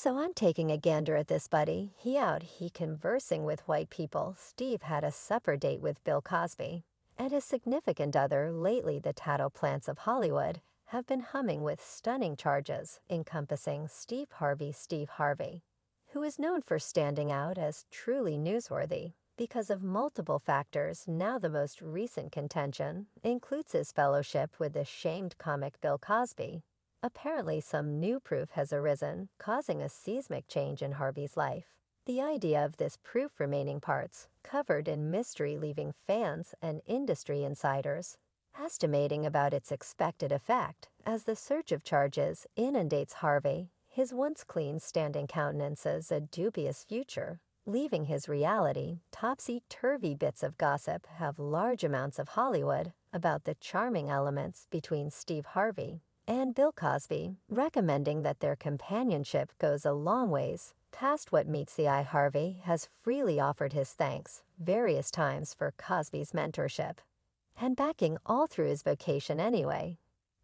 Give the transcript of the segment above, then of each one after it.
So I'm taking a gander at this buddy. He conversing with white people. Steve had a supper date with Bill Cosby. And his significant other, lately the tattle plants of Hollywood, have been humming with stunning charges encompassing Steve Harvey, who is known for standing out as truly newsworthy because of multiple factors. Now the most recent contention includes his fellowship with the shamed comic Bill Cosby. Apparently some new proof has arisen, causing a seismic change in Harvey's life. The idea of this proof remaining parts, covered in mystery, leaving fans and industry insiders estimating about its expected effect as the surge of charges inundates Harvey, his once clean standing countenances a dubious future, leaving his reality topsy-turvy. Bits of gossip have large amounts of Hollywood about the charming elements between Steve Harvey and Bill Cosby, recommending that their companionship goes a long ways past what meets the eye. Harvey has freely offered his thanks various times for Cosby's mentorship and backing all through his vocation anyway.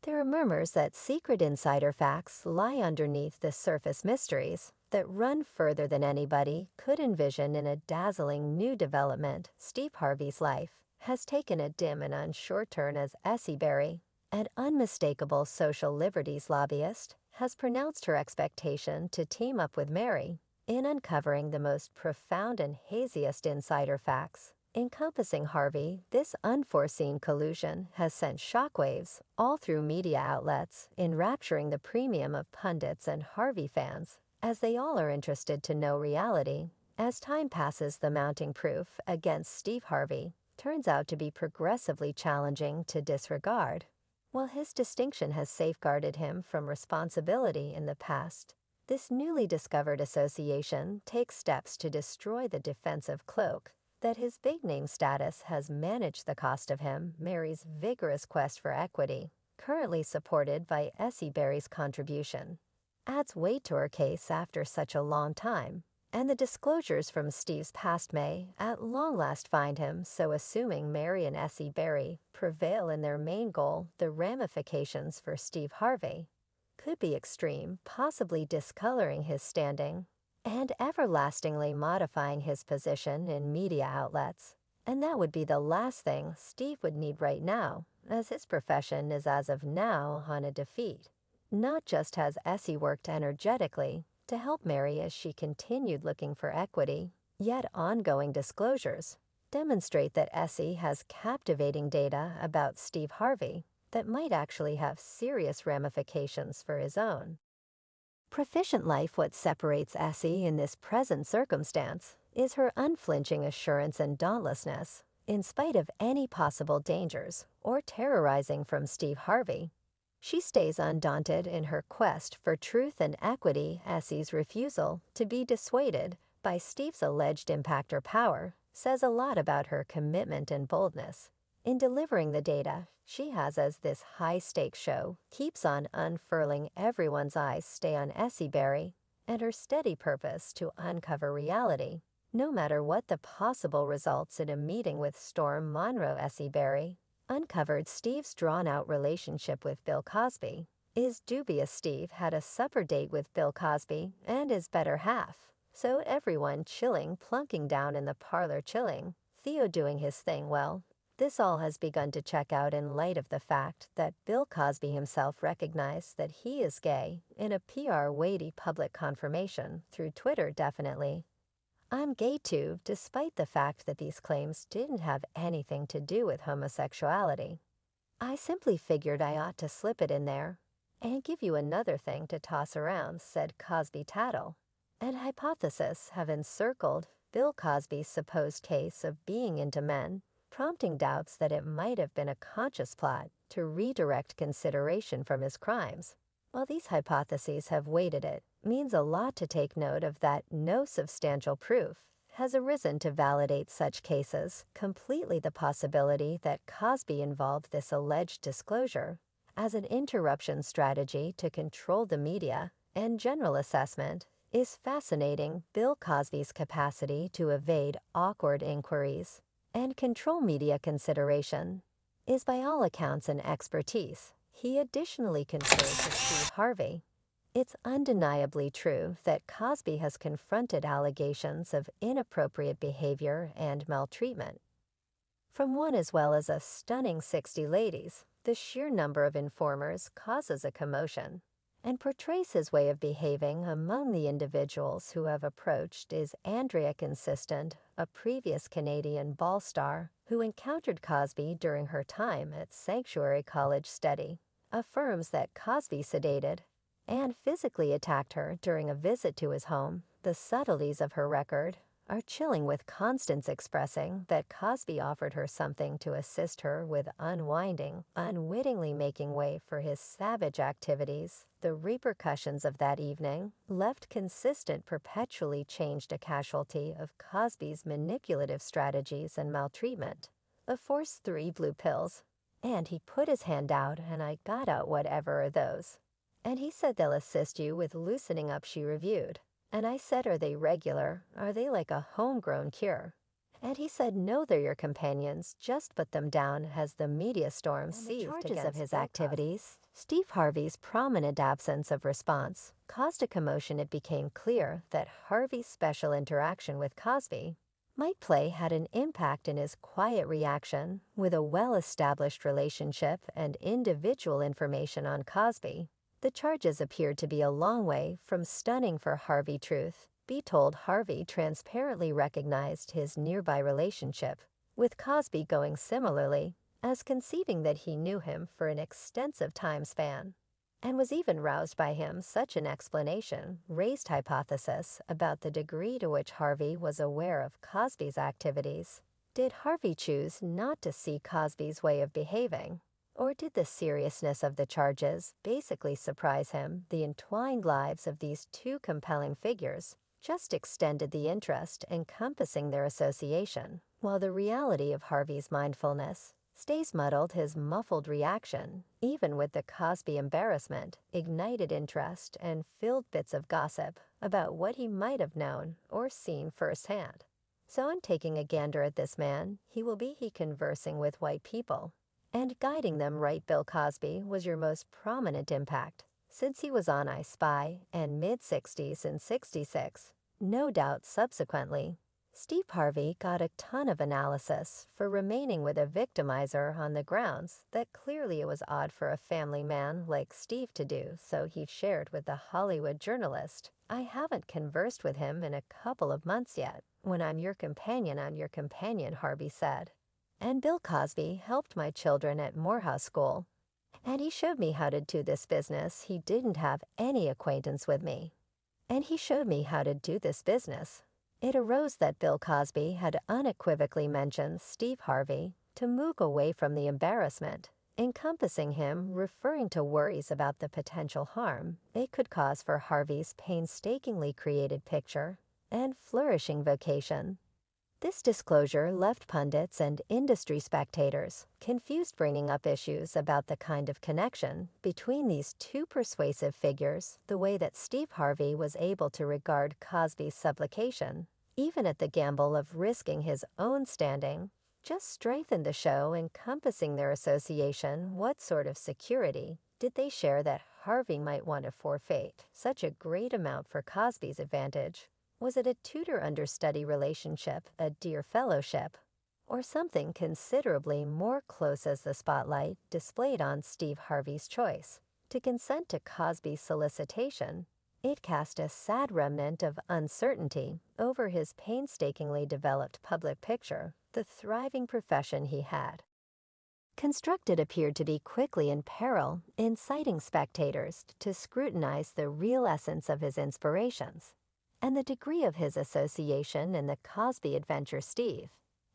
There are murmurs that secret insider facts lie underneath the surface mysteries that run further than anybody could envision. In a dazzling new development, Steve Harvey's life has taken a dim and unsure turn as Essie Berry, an unmistakable social liberties lobbyist, has pronounced her expectation to team up with Mary in uncovering the most profound and haziest insider facts encompassing Harvey. This unforeseen collusion has sent shockwaves all through media outlets, enrapturing the premium of pundits and Harvey fans, as they all are interested to know reality. As time passes, the mounting proof against Steve Harvey turns out to be progressively challenging to disregard. While his distinction has safeguarded him from responsibility in the past, this newly discovered association takes steps to destroy the defensive cloak that his big-name status has managed the cost of him. Mary's vigorous quest for equity, currently supported by Essie Berry's contribution, adds weight to her case after such a long time, and the disclosures from Steve's past may at long last find him. So assuming Mary and Essie Berry prevail in their main goal, the ramifications for Steve Harvey could be extreme, possibly discoloring his standing and everlastingly modifying his position in media outlets. And that would be the last thing Steve would need right now, as his profession is as of now on a defeat. Not just has Essie worked energetically to help Mary as she continued looking for equity, yet ongoing disclosures demonstrate that Essie has captivating data about Steve Harvey that might actually have serious ramifications for his own proficient life. What separates Essie in this present circumstance is her unflinching assurance and dauntlessness, in spite of any possible dangers or terrorizing from Steve Harvey. She stays undaunted in her quest for truth and equity. Essie's refusal to be dissuaded by Steve's alleged impact or power says a lot about her commitment and boldness in delivering the data she has, as this high-stakes show keeps on unfurling. Everyone's eyes stay on Essie Berry and her steady purpose to uncover reality, no matter what the possible results. In a meeting with Storm Monroe, Essie Berry uncovered Steve's drawn-out relationship with Bill Cosby is dubious. Steve had a supper date with Bill Cosby and his better half, so everyone chilling, plunking down in the parlor, chilling, Theo doing his thing. Well, this all has begun to check out in light of the fact that Bill Cosby himself recognized that he is gay in a PR-weighty public confirmation through Twitter. Definitely, I'm gay too, despite the fact that these claims didn't have anything to do with homosexuality. I simply figured I ought to slip it in there and give you another thing to toss around, said Cosby tattle. And hypotheses have encircled Bill Cosby's supposed case of being into men, prompting doubts that it might have been a conscious plot to redirect consideration from his crimes. While these hypotheses have weighted, it means a lot to take note of that no substantial proof has arisen to validate such cases. Completely the possibility that Cosby involved this alleged disclosure as an interruption strategy to control the media and general assessment is fascinating. Bill Cosby's capacity to evade awkward inquiries and control media consideration is by all accounts an expertise he additionally conferred to Steve Harvey. It's undeniably true that Cosby has confronted allegations of inappropriate behavior and maltreatment. From one as well as a stunning 60 ladies, the sheer number of informers causes a commotion, and portrays his way of behaving among the individuals who have approached is Andrea Consistent, a previous Canadian ball star who encountered Cosby during her time at Sanctuary College Study, affirms that Cosby sedated and physically attacked her during a visit to his home. The subtleties of her record are chilling, with Constance expressing that Cosby offered her something to assist her with unwinding, unwittingly making way for his savage activities. The repercussions of that evening left Consistent perpetually changed a casualty of Cosby's manipulative strategies and maltreatment. A forced 3 blue pills, and he put his hand out and I got out whatever are those. And he said they'll assist you with loosening up, she reviewed. And I said, are they regular? Are they like a homegrown cure? And he said, no, they're your companions. Just put them down as the media storm seethed against of his activities. Steve Harvey's prominent absence of response caused a commotion. It became clear that Harvey's special interaction with Cosby might had an impact in his quiet reaction. With a well-established relationship and individual information on Cosby, the charges appeared to be a long way from stunning for Harvey. Truth be told, Harvey transparently recognized his nearby relationship with Cosby going similarly, as conceiving that he knew him for an extensive time span, and was even roused by him. Such an explanation raised hypothesis about the degree to which Harvey was aware of Cosby's activities. Did Harvey choose not to see Cosby's way of behaving? Or did the seriousness of the charges basically surprise him? The entwined lives of these two compelling figures just extended the interest encompassing their association, while the reality of Harvey's mindfulness stays muddled. His muffled reaction, even with the Cosby embarrassment, ignited interest and filled bits of gossip about what he might have known or seen firsthand. So in taking a gander at this man, he conversing with white people and guiding them right. Bill Cosby was your most prominent impact, since he was on I Spy and mid-60s in '66. No doubt subsequently, Steve Harvey got a ton of analysis for remaining with a victimizer on the grounds that clearly it was odd for a family man like Steve to do, so he shared with the Hollywood journalist, I haven't conversed with him in a couple of months yet. When I'm your companion, Harvey said. And Bill Cosby helped my children at Morehouse School, and he showed me how to do this business. He didn't have any acquaintance with me, and he showed me how to do this business. It arose that Bill Cosby had unequivocally mentioned Steve Harvey to move away from the embarrassment, encompassing him referring to worries about the potential harm it could cause for Harvey's painstakingly created picture and flourishing vocation. This disclosure left pundits and industry spectators confused, bringing up issues about the kind of connection between these two persuasive figures. The way that Steve Harvey was able to regard Cosby's supplication, even at the gamble of risking his own standing, just strengthened the show encompassing their association. What sort of security did they share that Harvey might want to forfeit such a great amount for Cosby's advantage? Was it a tutor-understudy relationship, a dear fellowship, or something considerably more close? As the spotlight displayed on Steve Harvey's choice to consent to Cosby's solicitation, it cast a sad remnant of uncertainty over his painstakingly developed public picture. The thriving profession he had constructed appeared to be quickly in peril, inciting spectators to scrutinize the real essence of his inspirations and the degree of his association in the Cosby adventure. Steve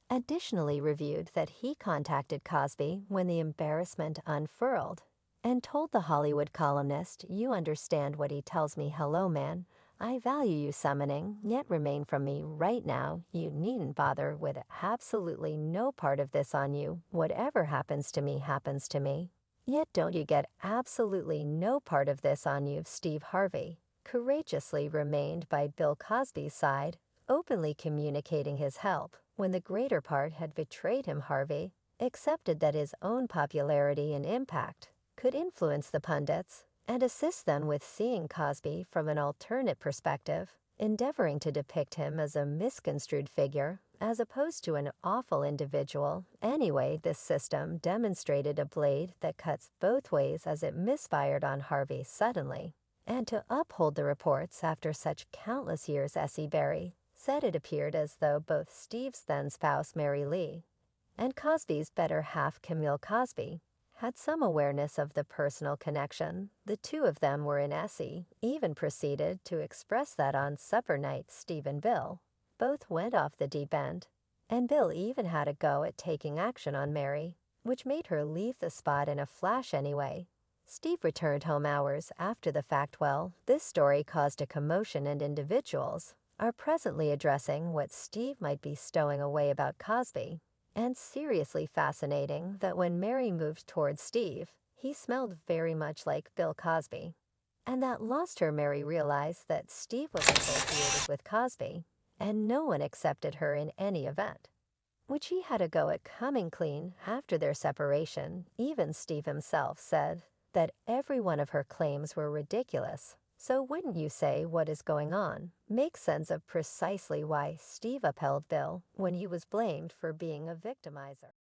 additionally reviewed that he contacted Cosby when the embarrassment unfurled and told the Hollywood columnist, you understand what he tells me, hello man, I value you summoning, yet remain from me right now, you needn't bother with absolutely no part of this on you, whatever happens to me, yet don't you get absolutely no part of this on you. Steve Harvey courageously remained by Bill Cosby's side, openly communicating his help when the greater part had betrayed him. Harvey accepted that his own popularity and impact could influence the pundits and assists them with seeing Cosby from an alternate perspective, endeavoring to depict him as a misconstrued figure as opposed to an awful individual. Anyway, this system demonstrated a blade that cuts both ways as it misfired on Harvey suddenly. And to uphold the reports after such countless years, S.E. Berry said it appeared as though both Steve's then spouse Mary Lee and Cosby's better half Camille Cosby had some awareness of the personal connection. The two of them were in. S.E. even proceeded to express that on supper night Steve and Bill both went off the deep end, and Bill even had a go at taking action on Mary, which made her leave the spot in a flash anyway. Steve returned home hours after the fact. Well, this story caused a commotion, and individuals are presently addressing what Steve might be stowing away about Cosby. And seriously fascinating that when Mary moved towards Steve, he smelled very much like Bill Cosby. And that lost her, Mary realized that Steve was associated with Cosby, and no one accepted her in any event. Which he had a go at coming clean after their separation. Even Steve himself said that every one of her claims were ridiculous. So wouldn't you say what is going on makes sense of precisely why Steve upheld Bill when he was blamed for being a victimizer?